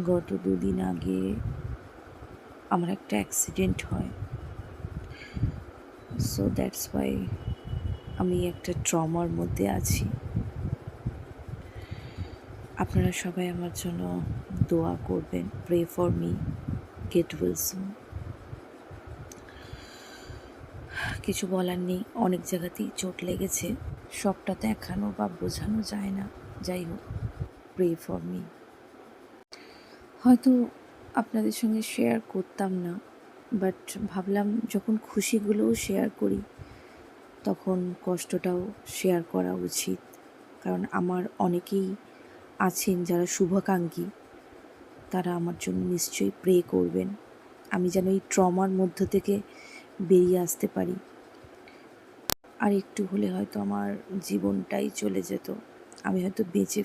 গত 2 দিন আগে আমার একটা অ্যাক্সিডেন্ট হয়। সো দ্যাটস ওয়াই আমি একটা ট্রমার মধ্যে আছি। আপনারা সবাই আমার জন্য দোয়া করবেন। Pray for me, get well soon. কিছু বলার নেই, অনেক জায়গাতেই চোট লেগেছে, সবটা দেখানো বা বোঝানো যায় না। যাই হোক, প্রে ফর মি। হয়তো আপনাদের সঙ্গে শেয়ার করতাম না, বাট ভাবলাম যখন খুশিগুলোও শেয়ার করি তখন কষ্টটাও শেয়ার করা উচিত। কারণ আমার অনেকেই আছেন যারা শুভাকাঙ্ক্ষী, তারা আমার জন্য নিশ্চয়ই প্রে করবেন। আমি যেন এই ট্রমার মধ্য থেকে বেরিয়ে আসতে পারি। আর একটু হলে হয়তো আমার জীবনটাই চলে যেত, আমি হয়তো বেঁচে